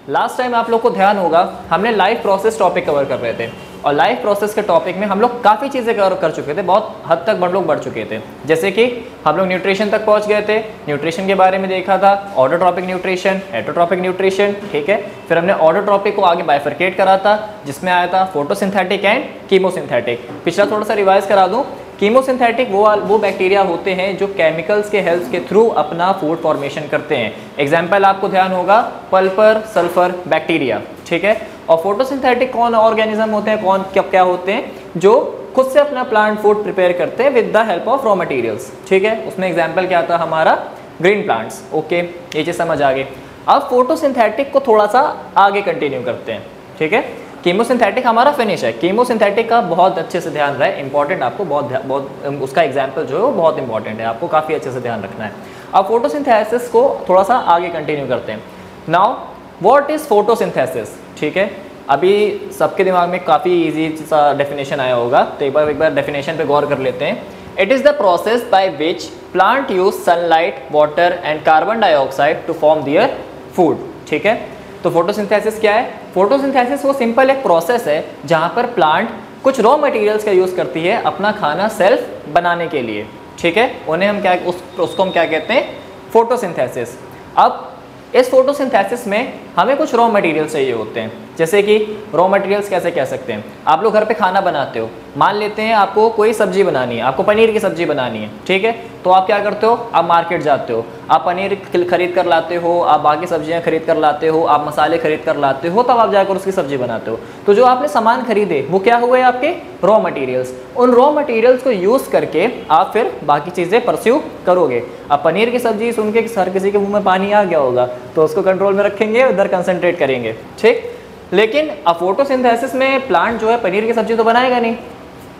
Last time आप लोग को ध्यान होगा हमने लाइफ प्रोसेस टॉपिक कवर कर रहे थे और लाइफ प्रोसेस के टॉपिक में हम लोग काफ़ी चीज़ें कवर कर चुके थे, बहुत हद तक हम लोग बढ़ चुके थे। जैसे कि हम लोग न्यूट्रिशन तक पहुंच गए थे, न्यूट्रिशन के बारे में देखा था, ऑटोट्रॉपिक न्यूट्रिशन, हेटरोट्रॉपिक न्यूट्रिशन, ठीक है। फिर हमने ऑटोट्रॉपिक को आगे बाइफरकेट करा था जिसमें आया था फोटोसिंथेटिक एंड कीमोसिंथेटिक। पिछला थोड़ा सा रिवाइज करा दूँ, कीमोसिंथेटिक वो बैक्टीरिया होते हैं जो केमिकल्स के हेल्प के थ्रू अपना फूड फॉर्मेशन करते हैं। एग्जाम्पल आपको ध्यान होगा पल्पर सल्फर बैक्टीरिया, ठीक है। और फोटोसिंथेटिक कौन ऑर्गेनिज्म होते हैं, कौन क्या होते हैं जो खुद से अपना प्लांट फूड प्रिपेयर करते हैं with the help of raw materials, ठीक है। उसमें एग्जाम्पल क्या था हमारा ग्रीन प्लांट्स, ओके, ये चीज़ समझ आ गई। अब फोटोसिंथेटिक को थोड़ा सा आगे कंटिन्यू करते हैं, ठीक है। कीमोसिंथेटिक हमारा फिनिश है, कीमोसिंथेटिक का बहुत अच्छे से ध्यान रहे, इंपॉर्टेंट, आपको बहुत उसका एग्जाम्पल जो है वो बहुत इंपॉर्टेंट है, आपको काफ़ी अच्छे से ध्यान रखना है। अब फोटोसिंथेसिस को थोड़ा सा आगे कंटिन्यू करते हैं। नाउ व्हाट इज़ फोटोसिंथेसिस, ठीक है। अभी सबके दिमाग में काफ़ी इजी सा डेफिनेशन आया होगा, तो एक बार डेफिनेशन पे गौर कर लेते हैं। It is the process by which plant use sunlight, water and carbon dioxide to form their food, ठीक है। तो फोटोसिंथेसिस क्या है? फोटोसिंथेसिस वो सिंपल एक प्रोसेस है जहाँ पर प्लांट कुछ रॉ मटेरियल्स का यूज़ करती है अपना खाना सेल्फ बनाने के लिए, ठीक है। उन्हें हम क्या उसको हम क्या कहते हैं? फोटोसिंथेसिस। अब इस फोटोसिंथेसिस में हमें कुछ रॉ मटेरियल चाहिए होते हैं, जैसे कि रॉ मटेरियल्स कैसे कह सकते हैं, आप लोग घर पे खाना बनाते हो, मान लेते हैं आपको कोई सब्जी बनानी है, आपको पनीर की सब्जी बनानी है, ठीक है। तो आप क्या करते हो? आप मार्केट जाते हो, आप पनीर खरीद कर लाते हो, आप बाकी सब्जियां खरीद कर लाते हो, आप मसाले खरीद कर लाते हो, तब आप जाकर उसकी सब्जी बनाते हो। तो जो आपने सामान खरीदे वो क्या हुए? आपके रॉ मटेरियल्स। उन रॉ मटेरियल्स को यूज़ करके आप फिर बाकी चीज़ें परस्यू करोगे। अब पनीर की सब्जी सुन के हर किसी के मुंह में पानी आ गया होगा, तो उसको कंट्रोल में रखेंगे, उधर कंसंट्रेट करेंगे, ठीक। लेकिन अब फोटोसिंथेसिस में प्लांट जो है पनीर की सब्जी तो बनाएगा नहीं,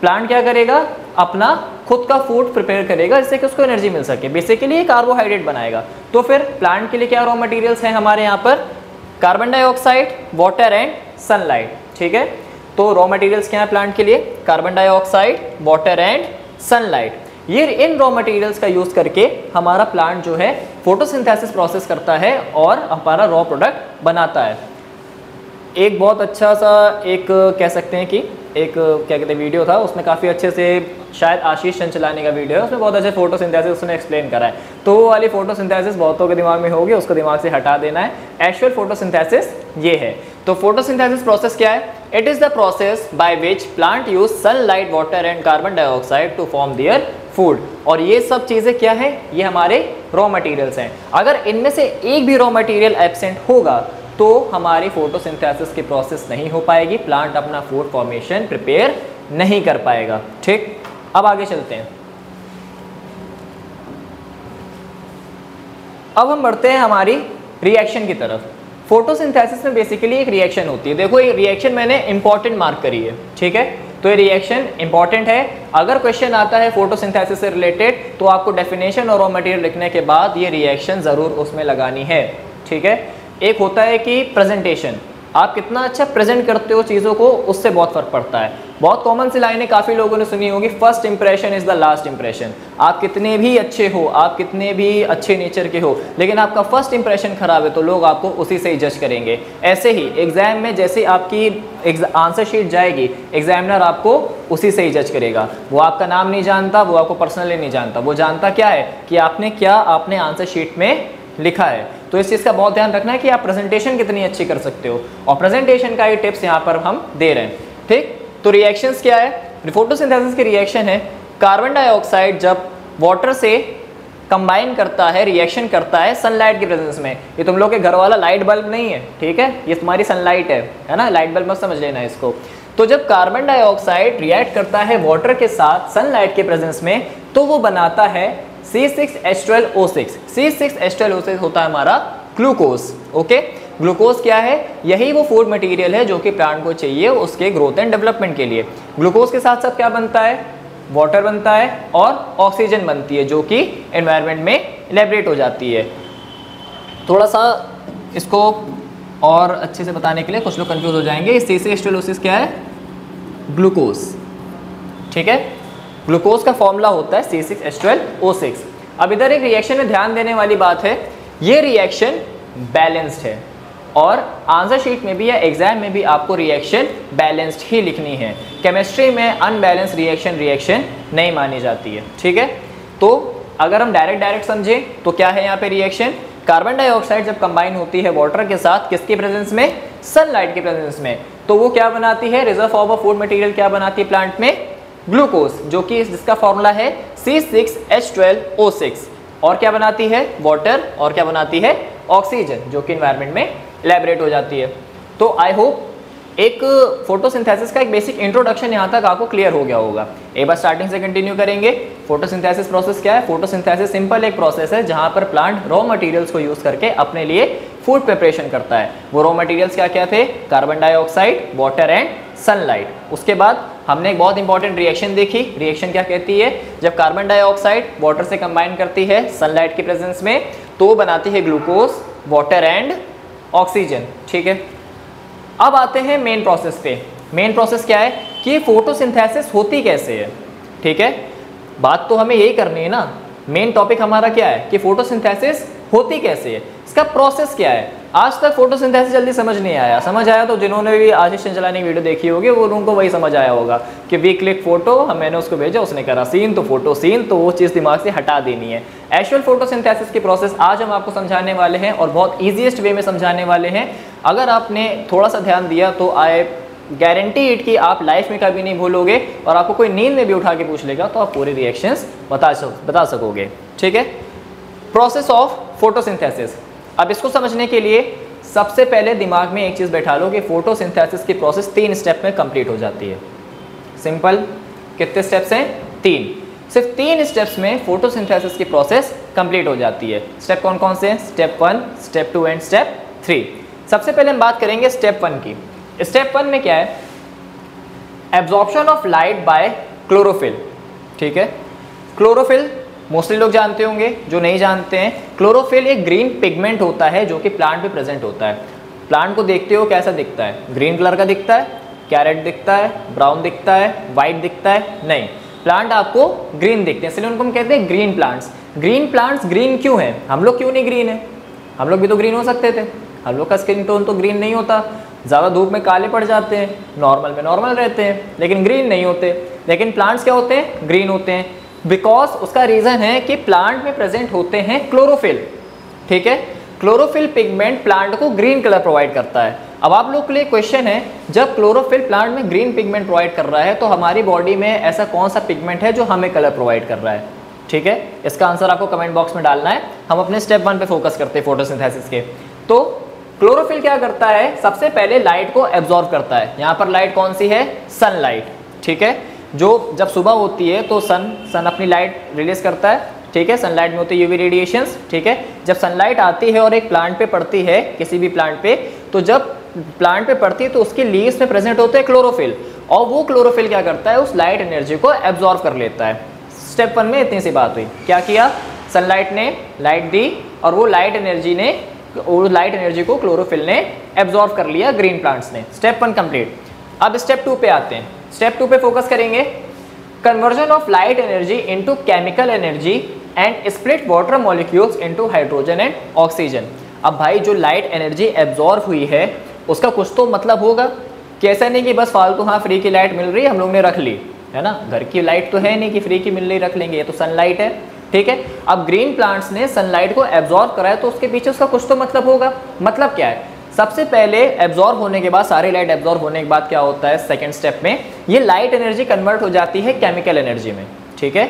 प्लांट क्या करेगा? अपना खुद का फूड प्रिपेयर करेगा जिससे कि उसको एनर्जी मिल सके, बेसिकली कार्बोहाइड्रेट बनाएगा। तो फिर प्लांट के लिए क्या रॉ मटेरियल्स हैं हमारे यहाँ पर? Carbon dioxide, water and sunlight, ठीक है। तो रॉ मटेरियल्स क्या है प्लांट के लिए? Carbon dioxide, water and sunlight. ये इन रॉ मटेरियल्स का यूज करके हमारा प्लांट जो है फोटोसिंथेसिस प्रोसेस करता है और हमारा रॉ प्रोडक्ट बनाता है। एक बहुत अच्छा सा एक कह सकते हैं कि एक क्या कहते हैं वीडियो था, उसमें काफ़ी अच्छे से, शायद आशीष चंचलानी का वीडियो है, उसमें बहुत अच्छे फोटोसिंथेसिस उसने एक्सप्लेन करा है। तो वो वाली फोटोसिंथेसिस बहुतों के दिमाग में होगी, उसको दिमाग से हटा देना है। एक्चुअल फोटोसिंथेसिस ये है। तो फोटोसिंथेसिस प्रोसेस क्या है? It is the process by which plant use sunlight, water and carbon dioxide to form their food. और ये सब चीज़ें क्या है? ये हमारे रॉ मटीरियल्स हैं। अगर इनमें से एक भी रॉ मटीरियल एब्सेंट होगा तो हमारी फोटोसिंथेसिस की प्रोसेस नहीं हो पाएगी, प्लांट अपना फूड फॉर्मेशन प्रिपेयर नहीं कर पाएगा, ठीक। अब आगे चलते हैं। अब हम बढ़ते हैं हमारी रिएक्शन की तरफ। फोटोसिंथेसिस में बेसिकली एक रिएक्शन होती है, देखो ये रिएक्शन मैंने इंपॉर्टेंट मार्क करी है, ठीक है। तो ये रिएक्शन इंपॉर्टेंट है। अगर क्वेश्चन आता है फोटोसिंथेसिस से रिलेटेड तो आपको डेफिनेशन और रॉ मटेरियल लिखने के बाद ये रिएक्शन ज़रूर उसमें लगानी है, ठीक है। एक होता है कि प्रेजेंटेशन, आप कितना अच्छा प्रेजेंट करते हो चीज़ों को, उससे बहुत फर्क पड़ता है। बहुत कॉमन सी लाइनें काफ़ी लोगों ने सुनी होगी, first impression is the last impression. आप कितने भी अच्छे हो, आप कितने भी अच्छे नेचर के हो, लेकिन आपका फर्स्ट इंप्रेशन खराब है तो लोग आपको उसी से ही जज करेंगे। ऐसे ही एग्जाम में जैसे आपकी आंसर शीट जाएगी, एग्जामिनर आपको उसी से ही जज करेगा। वो आपका नाम नहीं जानता, वो आपको पर्सनली नहीं जानता, वो जानता क्या है कि आपने आंसर शीट में लिखा है। तो इस चीज़ का बहुत ध्यान रखना है कि आप प्रेजेंटेशन कितनी अच्छी कर सकते हो, और प्रेजेंटेशन का ही टिप्स यहाँ पर हम दे रहे हैं, ठीक। तो रिएक्शंस क्या है? फोटोसिंथेसिस की रिएक्शन है, कार्बन डाइऑक्साइड जब वाटर से कंबाइन करता है, रिएक्शन करता है सनलाइट की प्रेजेंस में। ये तुम लोग के घर वाला लाइट बल्ब नहीं है, ठीक है, ये तुम्हारी सनलाइट है ना, लाइट बल्ब मत समझ लेना इसको। तो जब कार्बन डाइऑक्साइड रिएक्ट करता है वाटर के साथ सनलाइट के प्रेजेंस में, तो वो बनाता है C6H12O6। C6H12O6 होता है हमारा ग्लूकोज, ओके। ग्लूकोज क्या है? यही वो फूड मटेरियल है जो कि प्लांट को चाहिए उसके ग्रोथ एंड डेवलपमेंट के लिए। ग्लूकोज के साथ साथ क्या बनता है? वाटर बनता है और ऑक्सीजन बनती है, जो कि एनवायरनमेंट में इलेबरेट हो जाती है। थोड़ा सा इसको और अच्छे से बताने के लिए कुछ लोग कंफ्यूज हो जाएंगे, C6H12O6 क्या है? ग्लूकोज, ठीक है। ग्लूकोज का फॉर्मूला होता है C6H12O6। अब इधर एक रिएक्शन में ध्यान देने वाली बात है, ये रिएक्शन बैलेंस्ड है, और आंसर शीट में भी या एग्जाम में भी आपको रिएक्शन बैलेंस्ड ही लिखनी है। केमिस्ट्री में अनबैलेंस रिएक्शन नहीं मानी जाती है, ठीक है। तो अगर हम डायरेक्ट समझें तो क्या है यहाँ पे रिएक्शन, कार्बन डाइऑक्साइड जब कंबाइन होती है वाटर के साथ, किसके प्रेजेंस में, सनलाइट के प्रेजेंस में, तो वो क्या बनाती है, reserve form of food material क्या बनाती है प्लांट में, ग्लूकोज, जो कि जिसका फॉर्मूला है C6H12O6, और क्या बनाती है, वाटर, और क्या बनाती है, ऑक्सीजन, जो कि एनवायरनमेंट में इलेबोरेट हो जाती है। तो आई होप एक फोटोसिंथेसिस का एक बेसिक इंट्रोडक्शन यहाँ तक आपको क्लियर हो गया होगा। एक बार स्टार्टिंग से कंटिन्यू करेंगे। फोटोसिंथेसिस प्रोसेस क्या है, फोटोसिंथेसिस सिंपल एक प्रोसेस है जहाँ पर प्लांट रॉ मटेरियल्स को यूज करके अपने लिए फूड प्रिपरेशन करता है। वो रॉ मटेरियल्स क्या क्या थे, carbon dioxide, water and sunlight. उसके बाद हमने एक बहुत इंपॉर्टेंट रिएक्शन देखी। रिएक्शन क्या कहती है, जब कार्बन डाइऑक्साइड वाटर से कंबाइन करती है सनलाइट के प्रेजेंस में तो बनाती है ग्लूकोज, वाटर एंड ऑक्सीजन, ठीक है। अब आते हैं मेन प्रोसेस पे। मेन प्रोसेस क्या है कि फोटोसिंथेसिस होती कैसे है, ठीक है। बात तो हमें यही करनी है ना, मेन टॉपिक हमारा क्या है कि फोटोसिंथेसिस होती कैसे है, इसका प्रोसेस क्या है। आज तक फोटोसिंथेसिस जल्दी समझ नहीं आया, समझ आया तो जिन्होंने भी आशीष चंचलानी वीडियो देखी होगी वो उनको वही समझ आया होगा कि वी क्लिक फोटो, मैंने उसको भेजा, उसने करा सीन, तो फोटो सीन, तो वो चीज़ दिमाग से हटा देनी है। एक्चुअल फोटोसिंथेसिस की प्रोसेस आज हम आपको समझाने वाले हैं और बहुत ईजीएस्ट वे में समझाने वाले हैं। अगर आपने थोड़ा सा ध्यान दिया तो आई गारंटी इट कि आप लाइफ में कभी नहीं भूलोगे, और आपको कोई नींद में भी उठा के पूछ लेगा तो आप पूरे रिएक्शंस बता सकोगे, ठीक है। प्रोसेस ऑफ फोटोसिंथेसिस, अब इसको समझने के लिए सबसे पहले दिमाग में एक चीज़ बैठा लो कि फोटोसिंथेसिस की प्रोसेस 3 स्टेप में कंप्लीट हो जाती है। सिंपल, कितने स्टेप्स हैं, 3, सिर्फ 3 स्टेप्स में फोटोसिंथेसिस की प्रोसेस कंप्लीट हो जाती है। स्टेप कौन कौन से हैं, स्टेप 1, स्टेप 2 एंड स्टेप 3। सबसे पहले हम बात करेंगे स्टेप 1 की। स्टेप 1 में क्या है, absorption of light by chlorophyll, ठीक है। क्लोरोफिल मोस्टली लोग जानते होंगे, जो नहीं जानते हैं, क्लोरोफिल एक ग्रीन पिगमेंट होता है जो कि प्लांट पे प्रेजेंट होता है। प्लांट को देखते हो कैसा दिखता है, ग्रीन कलर का दिखता है, कैरेट दिखता है, ब्राउन दिखता है, वाइट दिखता है, नहीं, प्लांट आपको ग्रीन दिखते हैं, इसलिए उनको हम कहते हैं green plants. Green plants green क्यों हैं, हम लोग क्यों नहीं ग्रीन है, हम लोग भी तो ग्रीन हो सकते थे, हम लोग का स्किन टोन तो ग्रीन नहीं होता, ज़्यादा धूप में काले पड़ जाते हैं, नॉर्मल में नॉर्मल रहते हैं, लेकिन ग्रीन नहीं होते। लेकिन प्लांट्स क्या होते हैं, ग्रीन होते हैं, बिकॉज उसका रीज़न है कि प्लांट में प्रेजेंट होते हैं क्लोरोफिल, ठीक है। क्लोरोफिल पिगमेंट प्लांट को ग्रीन कलर प्रोवाइड करता है। अब आप लोग के लिए क्वेश्चन है, जब क्लोरोफिल प्लांट में ग्रीन पिगमेंट प्रोवाइड कर रहा है तो हमारी बॉडी में ऐसा कौन सा पिगमेंट है जो हमें कलर प्रोवाइड कर रहा है, ठीक है। इसका आंसर आपको कमेंट बॉक्स में डालना है। हम अपने स्टेप 1 पे फोकस करते हैं फोटोसिंथेसिस के। तो क्लोरोफिल क्या करता है, सबसे पहले लाइट को एब्जॉर्ब करता है। यहाँ पर लाइट कौन सी है, सनलाइट, ठीक है। जो जब सुबह होती है तो सन अपनी लाइट रिलीज करता है, ठीक है। सनलाइट में होती है यूवी रेडिएशंस, ठीक है। जब सनलाइट आती है और एक प्लांट पे पड़ती है, किसी भी प्लांट पे, तो जब प्लांट पे पड़ती है तो उसके लीव्स में प्रेजेंट होते हैं क्लोरोफिल, और वो क्लोरोफिल क्या करता है, उस लाइट एनर्जी को एब्जॉर्ब कर लेता है। स्टेप 1 में इतनी सी बात हुई। क्या किया, सनलाइट ने लाइट दी और वो लाइट एनर्जी को क्लोरोफिल ने एब्जॉर्ब कर लिया ग्रीन प्लांट्स ने। Step 1 complete. अब स्टेप 2 पे आते हैं। स्टेप 2 पे फोकस करेंगे, conversion of light energy into chemical energy and split water molecules into hydrogen and oxygen. अब भाई जो लाइट एनर्जी एब्जॉर्ब हुई है उसका कुछ तो मतलब होगा, कि ऐसा नहीं कि बस फालतू हाँ फ्री की लाइट मिल रही है हम लोग ने रख ली, है ना। घर की लाइट तो है नहीं कि फ्री की मिल रही रख लेंगे, ये तो सनलाइट है, ठीक है। अब ग्रीन प्लांट्स ने सनलाइट को एब्जॉर्ब करा है तो उसके पीछे उसका कुछ तो मतलब होगा। मतलब क्या है, सबसे पहले एब्जॉर्ब होने के बाद, सारी लाइट एब्जॉर्ब होने के बाद क्या होता है, सेकंड स्टेप में ये लाइट एनर्जी कन्वर्ट हो जाती है केमिकल एनर्जी में, ठीक है।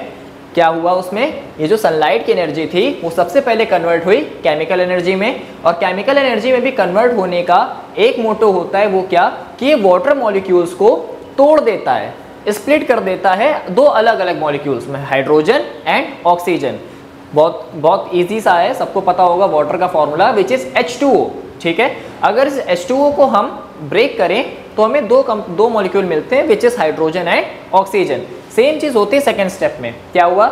क्या हुआ उसमें, ये जो सनलाइट की एनर्जी थी वो सबसे पहले कन्वर्ट हुई केमिकल एनर्जी में, और केमिकल एनर्जी में भी कन्वर्ट होने का एक मोटो होता है, वो क्या, कि ये वाटर मॉलिक्यूल्स को तोड़ देता है, स्प्लिट कर देता है 2 अलग अलग मॉलिक्यूल्स में, हाइड्रोजन एंड ऑक्सीजन। बहुत ईजी सा है, सबको पता होगा वाटर का फॉर्मूला विच इज H2O, ठीक है। अगर इस H2O को हम ब्रेक करें तो हमें दो मॉलिक्यूल मिलते हैं विच is hydrogen and oxygen. Same चीज होती है सेकंड स्टेप में। क्या हुआ,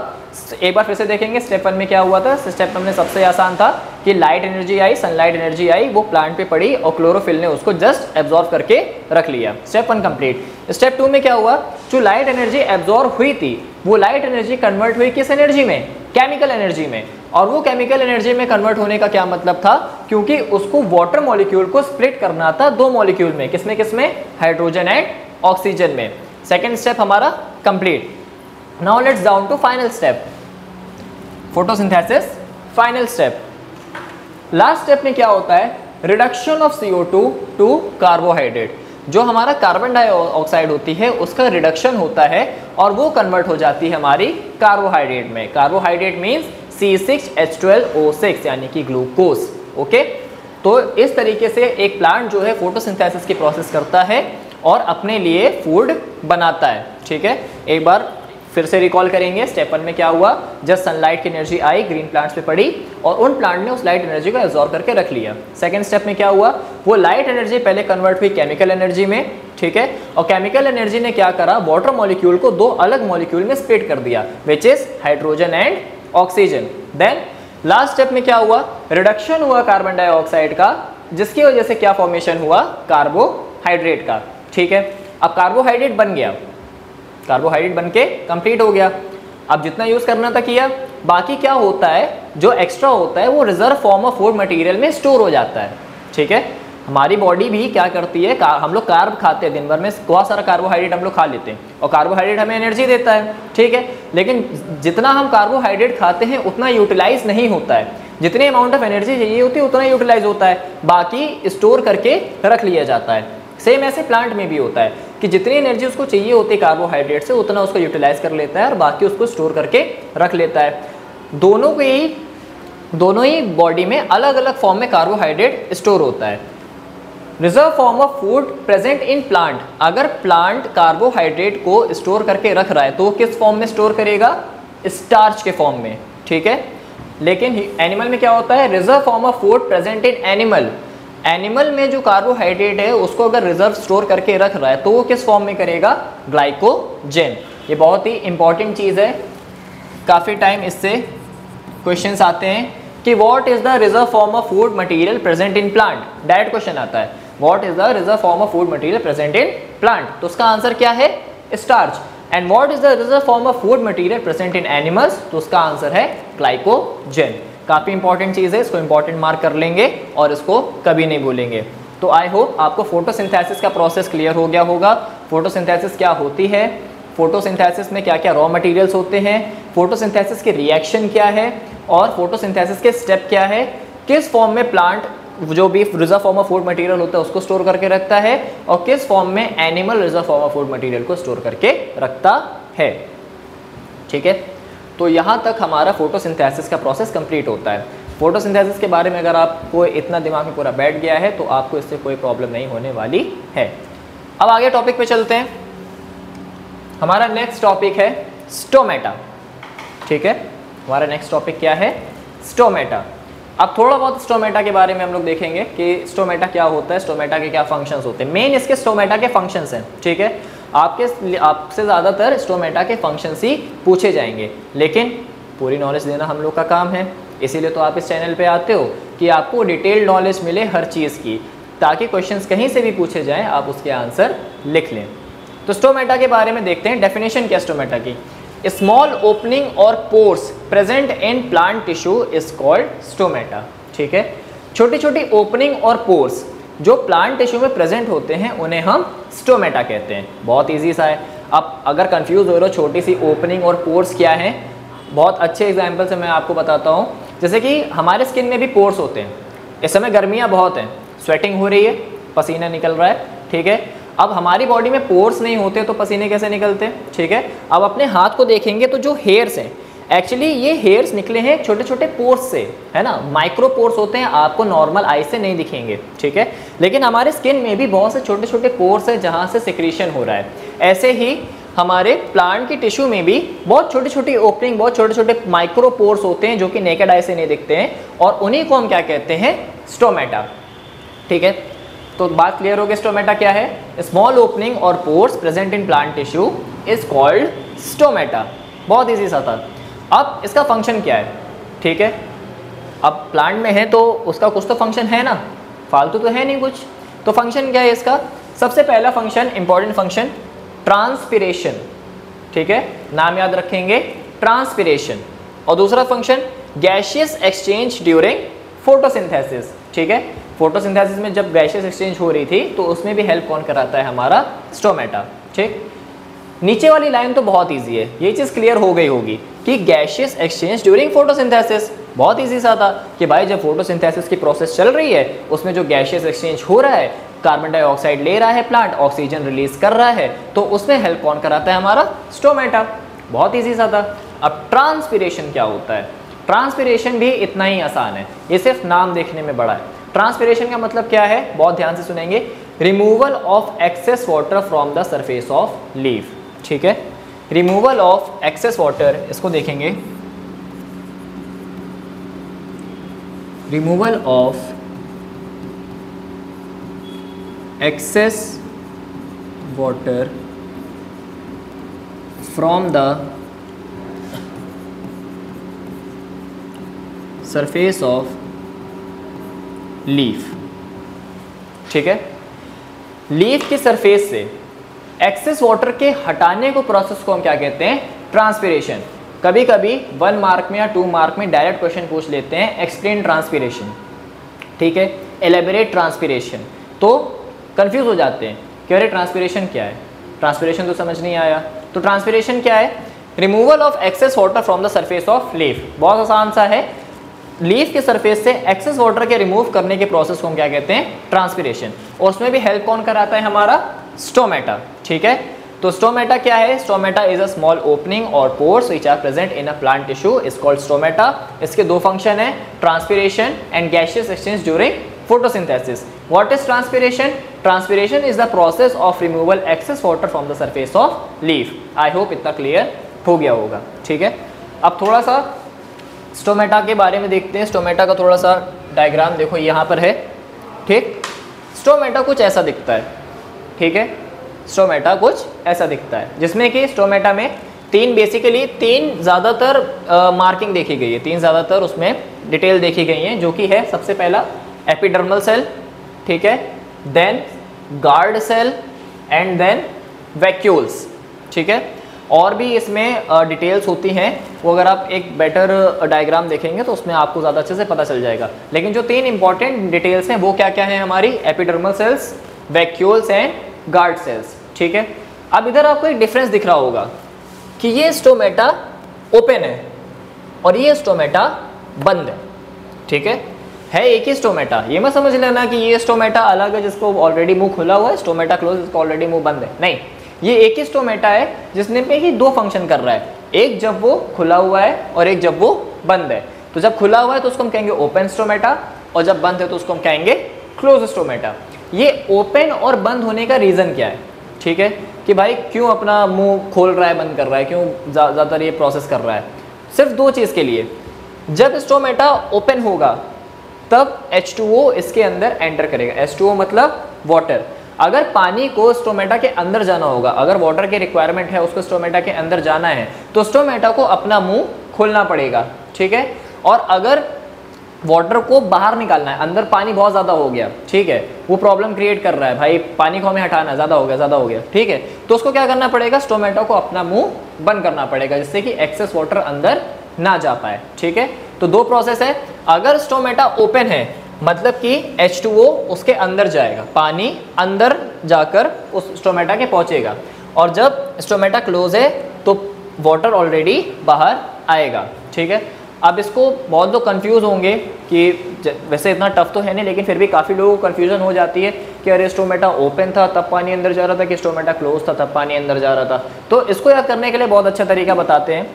एक बार फिर से देखेंगे स्टेप 1 में क्या हुआ था। स्टेप 1 में सबसे आसान था कि लाइट एनर्जी आई, सनलाइट एनर्जी आई, वो प्लांट पे पड़ी और क्लोरोफिल ने उसको जस्ट एब्जॉर्ब करके रख लिया। Step 1 complete. स्टेप 2 में क्या हुआ, जो लाइट एनर्जी एब्जॉर्ब हुई थी वो लाइट एनर्जी कन्वर्ट हुई किस एनर्जी में, केमिकल एनर्जी में, और वो केमिकल एनर्जी में कन्वर्ट होने का क्या मतलब था, क्योंकि उसको वाटर मॉलिक्यूल को स्प्लिट करना था दो मॉलिक्यूल में, किसमें किसमें, हाइड्रोजन एंड ऑक्सीजन में। सेकेंड स्टेप हमारा complete. Now let's down to final step, photosynthesis final step. Last step में क्या होता है, reduction of CO2 to carbohydrate. जो हमारा कार्बन डाइऑक्साइड होती है उसका रिडक्शन होता है और वो कन्वर्ट हो जाती है हमारी कार्बोहाइड्रेट में। कार्बोहाइड्रेट मीन्स C6H12O6 यानी कि ग्लूकोज। ओके, तो इस तरीके से एक प्लांट जो है फोटोसिंथेसिस की प्रोसेस करता है और अपने लिए फूड बनाता है। ठीक है, एक बार फिर से रिकॉल करेंगे, स्टेप 1 में क्या हुआ, जब सनलाइट की एनर्जी आई ग्रीन प्लांट्स पे पड़ी और उन प्लांट ने उस लाइट एनर्जी को एब्जॉर्ब करके रख लिया। सेकंड स्टेप में क्या हुआ, वो लाइट एनर्जी पहले कन्वर्ट हुई केमिकल एनर्जी में। ठीक है, और केमिकल एनर्जी ने क्या करा, वाटर मॉलिक्यूल को दो अलग मॉलिक्यूल में स्प्लिट कर दिया, which is hydrogen and oxygen. Then last step में क्या हुआ, रिडक्शन हुआ कार्बन डाइऑक्साइड का, जिसकी वजह से क्या फॉर्मेशन हुआ, कार्बोहाइड्रेट का। ठीक है, अब कार्बोहाइड्रेट बन गया, कार्बोहाइड्रेट बनके कंप्लीट हो गया। अब जितना यूज करना था किया, बाकी क्या होता है, जो एक्स्ट्रा होता है वो reserve form of food material में स्टोर हो जाता है। ठीक है, हमारी बॉडी भी क्या करती है, हम लोग कार्ब खाते हैं, दिन भर में बहुत सारा कार्बोहाइड्रेट हम लोग खा लेते हैं और कार्बोहाइड्रेट हमें एनर्जी देता है। ठीक है, लेकिन जितना हम कार्बोहाइड्रेट खाते हैं उतना यूटिलाइज नहीं होता है, जितने अमाउंट ऑफ एनर्जी चाहिए होती है उतना यूटिलाइज होता है, बाकी स्टोर करके रख लिया जाता है। सेम ऐसे प्लांट में भी होता है कि जितनी एनर्जी उसको चाहिए होती है कार्बोहाइड्रेट से उतना उसको यूटिलाइज कर लेता है और बाकी उसको स्टोर करके रख लेता है। दोनों ही बॉडी में अलग अलग फॉर्म में कार्बोहाइड्रेट स्टोर होता है। Reserve form of food present in plant, अगर प्लांट कार्बोहाइड्रेट को स्टोर करके रख रहा है तो किस फॉर्म में स्टोर करेगा, स्टार्च के फॉर्म में। ठीक है, लेकिन एनिमल में क्या होता है, reserve form of food present in animal, animal में जो कार्बोहाइड्रेट है उसको अगर रिजर्व स्टोर करके रख रहा है तो वो किस फॉर्म में करेगा, ग्लाइकोजन। ये बहुत ही इंपॉर्टेंट चीज़ है, काफ़ी टाइम इससे क्वेश्चंस आते हैं कि what is the reserve form of food material present in plant, direct question आता है, what is the reserve form of food material present in plant, तो उसका आंसर क्या है, starch. And what is the reserve form of food material present in animals, तो उसका answer है glycogen. काफ़ी इंपॉर्टेंट चीज़ है, इसको इंपॉर्टेंट मार्क कर लेंगे और इसको कभी नहीं भूलेंगे। तो आई होप आपको फोटोसिंथेसिस का प्रोसेस क्लियर हो गया होगा। फोटोसिंथेसिस क्या होती है, फोटोसिंथेसिस में क्या क्या रॉ मटेरियल्स होते हैं, फोटोसिंथेसिस के रिएक्शन क्या है और फोटोसिंथेसिस के स्टेप क्या है, किस फॉर्म में प्लांट जो भी reserve form of food material होता है उसको स्टोर करके रखता है और किस फॉर्म में animal reserve form of food material को स्टोर करके रखता है। ठीक है, तो यहाँ तक हमारा फोटोसिंथेसिस का प्रोसेस कंप्लीट होता है। फोटोसिंथेसिस के बारे में अगर आपको इतना दिमाग में पूरा बैठ गया है तो आपको इससे कोई प्रॉब्लम नहीं होने वाली है। अब आगे टॉपिक पे चलते हैं। हमारा नेक्स्ट टॉपिक है स्टोमेटा। ठीक है, हमारा नेक्स्ट टॉपिक क्या है, स्टोमेटा। अब थोड़ा बहुत स्टोमेटा के बारे में हम लोग देखेंगे कि स्टोमेटा क्या होता है, स्टोमेटा के क्या फंक्शंस होते हैं। मेन इसके स्टोमेटा के फंक्शंस हैं। ठीक है, आपसे ज़्यादातर स्टोमेटा के फंक्शंस ही पूछे जाएंगे, लेकिन पूरी नॉलेज देना हम लोग का काम है, इसीलिए तो आप इस चैनल पे आते हो कि आपको डिटेल्ड नॉलेज मिले हर चीज़ की, ताकि क्वेश्चंस कहीं से भी पूछे जाएं आप उसके आंसर लिख लें। तो स्टोमेटा के बारे में देखते हैं, डेफिनेशन क्या स्टोमेटा की। स्मॉल ओपनिंग और pores present in plant tissue is called stomata. ठीक है, छोटी छोटी ओपनिंग और पोर्स जो प्लांट टिश्यू में प्रेजेंट होते हैं उन्हें हम स्टोमेटा कहते हैं। बहुत इजी सा है। अब अगर कंफ्यूज हो रहे हो छोटी सी ओपनिंग और पोर्स क्या है, बहुत अच्छे एग्जाम्पल से मैं आपको बताता हूँ। जैसे कि हमारे स्किन में भी पोर्स होते हैं, इस समय गर्मियाँ बहुत हैं, स्वेटिंग हो रही है, पसीना निकल रहा है। ठीक है, अब हमारी बॉडी में पोर्स नहीं होते तो पसीने कैसे निकलते। ठीक है, अब अपने हाथ को देखेंगे तो जो हेयर्स हैं, एक्चुअली ये हेयर्स निकले हैं छोटे छोटे पोर्स से, है ना, माइक्रो पोर्स होते हैं, आपको नॉर्मल आई से नहीं दिखेंगे। ठीक है, लेकिन हमारे स्किन में भी बहुत से छोटे छोटे पोर्स हैं जहाँ से सिक्रीशन हो रहा है। ऐसे ही हमारे प्लांट की टिश्यू में भी बहुत छोटी छोटी ओपनिंग, बहुत छोटे छोटे माइक्रो पोर्स होते हैं जो कि नेकेड आई से नहीं दिखते हैं, और उन्हीं को हम क्या कहते हैं, स्टोमेटा। ठीक है, तो बात क्लियर हो गई, स्टोमेटा क्या है। स्मॉल ओपनिंग और pores present in plant tissue is called stomata. बहुत इजी सा था। अब इसका फंक्शन क्या है। ठीक है, अब प्लांट में है तो उसका कुछ तो फंक्शन है ना, फालतू तो है नहीं कुछ। तो फंक्शन क्या है इसका, सबसे पहला फंक्शन, इंपॉर्टेंट फंक्शन, ट्रांसपिरेशन। ठीक है, नाम याद रखेंगे, ट्रांसपिरेशन। और दूसरा function gaseous exchange during photosynthesis. ठीक है, फोटोसिंथेसिस में जब गैसियस एक्सचेंज हो रही थी तो उसमें भी हेल्प कौन कराता है, हमारा स्टोमेटा। ठीक, नीचे वाली लाइन तो बहुत इजी है, ये चीज़ क्लियर हो गई होगी कि गैसियस एक्सचेंज ड्यूरिंग फोटोसिंथेसिस, बहुत इजी सा था कि भाई जब फोटोसिंथेसिस की प्रोसेस चल रही है उसमें जो गैसियस एक्सचेंज हो रहा है, कार्बन डाइऑक्साइड ले रहा है प्लांट, ऑक्सीजन रिलीज कर रहा है, तो उसमें हेल्प कौन कराता है, हमारा स्टोमेटा। बहुत इजी सा था। अब ट्रांसपिरेशन क्या होता है? ट्रांसपिरेशन भी इतना ही आसान है, ये सिर्फ नाम देखने में बड़ा है। ट्रांसपिरेशन का मतलब क्या है, बहुत ध्यान से सुनेंगे, removal of access water from the surface of leaf. ठीक है, रिमूवल ऑफ एक्सेस वाटर, इसको देखेंगे, removal of access water from the surface of leaf. ठीक है, लीफ की सरफेस से एक्सेस वाटर के हटाने को प्रोसेस को हम क्या कहते हैं, ट्रांसपिरेशन। कभी कभी 1 मार्क में या 2 मार्क में डायरेक्ट क्वेश्चन पूछ लेते हैं, एक्सप्लेन ट्रांसपिरेशन। ठीक है, एलेबोरेट ट्रांसपिरेशन, तो कंफ्यूज हो जाते हैं कि अरे ट्रांसपिरेशन क्या है, ट्रांसपिरेशन तो समझ नहीं आया। तो ट्रांसपिरेशन क्या है, removal of access water from the surface of leaf. बहुत आसान सा है, लीफ के सरफेस से एक्सेस वाटर के रिमूव करने के प्रोसेस को हम क्या कहते हैं, ट्रांसपिरेशन। और उसमें भी हेल्प कौन कराता है, हमारा स्टोमेटा। ठीक है, तो स्टोमेटा क्या है, stomata is a small opening और pores which are present in a plant tissue is called stomata. इसके दो फंक्शन है, transpiration and gaseous exchange during photosynthesis. What is transpiration? Transpiration is the process of removal excess water from the surface of leaf. I hope इतना clear हो गया होगा। ठीक है, अब थोड़ा सा स्टोमेटा के बारे में देखते हैं। स्टोमेटा का थोड़ा सा डायग्राम देखो यहाँ पर है। ठीक, स्टोमेटा कुछ ऐसा दिखता है। ठीक है, स्टोमेटा कुछ ऐसा दिखता है, जिसमें कि स्टोमेटा में बेसिकली तीन ज़्यादातर मार्किंग देखी गई है, तीन ज़्यादातर उसमें डिटेल देखी गई हैं, जो कि है सबसे पहला एपिडर्मल सेल, ठीक है, then guard cell and then vacuoles. ठीक है, और भी इसमें डिटेल्स होती हैं, वो अगर आप एक बेटर डायग्राम देखेंगे तो उसमें आपको ज़्यादा अच्छे से पता चल जाएगा। लेकिन जो तीन इंपॉर्टेंट डिटेल्स हैं वो क्या क्या हैं हमारी, epidermal cells, vacuoles and guard cells. ठीक है, अब इधर आपको एक डिफरेंस दिख रहा होगा कि ये स्टोमेटा ओपन है और ये स्टोमेटा बंद है। ठीक है एक ही स्टोमेटा, ये मत समझ लेना कि ये स्टोमेटा अलग है जिसको ऑलरेडी मुंह खुला हुआ है, स्टोमेटा क्लोज जिसको ऑलरेडी मुंह बंद है, नहीं, ये एक ही स्टोमेटा है जिसने पे ही दो फंक्शन कर रहा है, एक जब वो खुला हुआ है और एक जब वो बंद है। तो जब खुला हुआ है तो उसको हम कहेंगे ओपन स्टोमेटा, और जब बंद है तो उसको हम कहेंगे क्लोज स्टोमेटा। ये ओपन और बंद होने का रीज़न क्या है, ठीक है, कि भाई क्यों अपना मुंह खोल रहा है, बंद कर रहा है, क्यों ज़्यादातर ये प्रोसेस कर रहा है, सिर्फ दो चीज़ के लिए। जब स्टोमेटा ओपन होगा तब H2O इसके अंदर एंटर करेगा। H2O मतलब वाटर। अगर पानी को स्टोमेटा के अंदर जाना होगा, अगर वाटर की रिक्वायरमेंट है उसको स्टोमेटा के अंदर जाना है, तो स्टोमेटा को अपना मुंह खोलना पड़ेगा। ठीक है, और अगर वाटर को बाहर निकालना है, अंदर पानी बहुत ज़्यादा हो गया, ठीक है, वो प्रॉब्लम क्रिएट कर रहा है, भाई पानी को हमें हटाना, ज़्यादा हो गया, ठीक है, तो उसको क्या करना पड़ेगा, स्टोमेटा को अपना मुंह बंद करना पड़ेगा, जिससे कि एक्सेस वाटर अंदर ना जा पाए। ठीक है, तो दो प्रोसेस है। अगर स्टोमेटा ओपन है मतलब कि H2O उसके अंदर जाएगा, पानी अंदर जाकर उस स्टोमेटा के पहुंचेगा, और जब स्टोमेटा क्लोज है तो वाटर ऑलरेडी बाहर आएगा। ठीक है, अब इसको बहुत लोग कंफ्यूज होंगे कि वैसे इतना टफ तो है नहीं, लेकिन फिर भी काफ़ी लोगों को कन्फ्यूजन हो जाती है कि अरे स्टोमेटा ओपन था तब पानी अंदर जा रहा था, कि स्टोमेटा क्लोज था तब पानी अंदर जा रहा था। तो इसको याद करने के लिए बहुत अच्छा तरीका बताते हैं।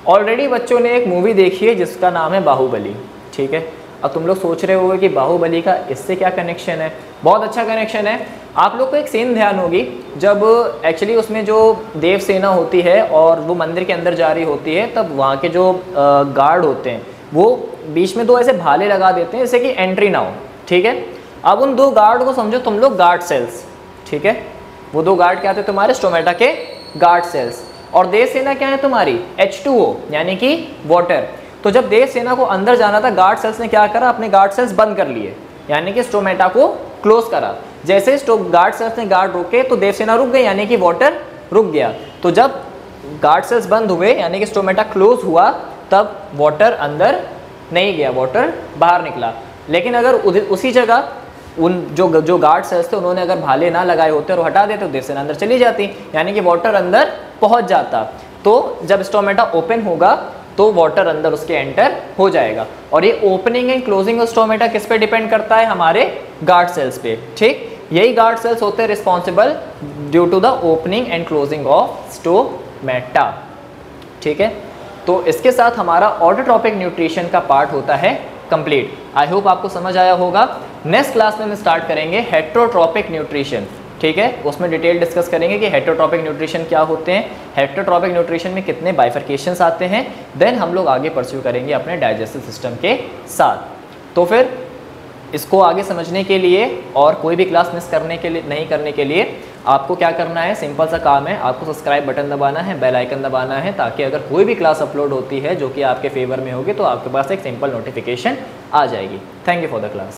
ऑलरेडी बच्चों ने एक मूवी देखी है जिसका नाम है बाहुबली। ठीक है, अब तुम लोग सोच रहे होगे कि बाहुबली का इससे क्या कनेक्शन है। बहुत अच्छा कनेक्शन है। आप लोग को एक सीन ध्यान होगी, जब एक्चुअली उसमें जो देव सेना होती है और वो मंदिर के अंदर जा रही होती है, तब वहाँ के जो गार्ड होते हैं वो बीच में दो ऐसे भाले लगा देते हैं जिससे कि एंट्री ना हो। ठीक है, अब उन दो गार्ड को समझो तुम लोग गार्ड सेल्स। ठीक है, वो दो गार्ड क्या थे तुम्हारे, स्टोमेटा के गार्ड सेल्स। और देव सेना क्या है तुम्हारी, H2O यानी कि वाटर। तो जब देव सेना को अंदर जाना था, गार्ड सेल्स ने क्या करा, अपने गार्ड सेल्स बंद कर लिए, यानी कि स्टोमेटा को क्लोज करा। जैसे गार्ड सेल्स ने गार्ड रोके तो देव सेना रुक गई, यानी कि वाटर रुक गया। तो जब गार्ड सेल्स बंद हुए यानी कि स्टोमेटा क्लोज हुआ, तब वाटर अंदर नहीं गया, वाटर बाहर निकला। लेकिन अगर उसी जगह उन जो गार्ड सेल्स थे उन्होंने अगर भाले ना लगाए होते और हटा देते तो देर से अंदर चली जाती, यानी कि वाटर अंदर पहुंच जाता। तो जब स्टोमेटा ओपन होगा तो वाटर अंदर उसके एंटर हो जाएगा। और ये opening and closing of stomata किस पे डिपेंड करता है? हमारे गार्ड सेल्स पे। ठीक, यही गार्ड सेल्स होते हैं responsible due to the opening and closing of stomata. ठीक है, तो इसके साथ हमारा ऑटोट्रॉपिक न्यूट्रिशन का पार्ट होता है कंप्लीट। आई होप आपको समझ आया होगा। नेक्स्ट क्लास में हम स्टार्ट करेंगे हेटेरोट्रॉपिक न्यूट्रिशन। ठीक है, उसमें डिटेल डिस्कस करेंगे कि हेटेरोट्रॉपिक न्यूट्रिशन क्या होते हैं, हेटेरोट्रॉपिक न्यूट्रिशन में कितने बाइफर्केशंस आते हैं, देन हम लोग आगे परस्यू करेंगे अपने डाइजेस्टिव सिस्टम के साथ। तो फिर इसको आगे समझने के लिए और कोई भी क्लास मिस करने के लिए नहीं करने के लिए आपको क्या करना है? सिंपल सा काम है, आपको सब्सक्राइब बटन दबाना है, बेल आइकन दबाना है, ताकि अगर कोई भी क्लास अपलोड होती है जो कि आपके फेवर में होगी तो आपके पास एक सिंपल नोटिफिकेशन आ जाएगी। Thank you for the class.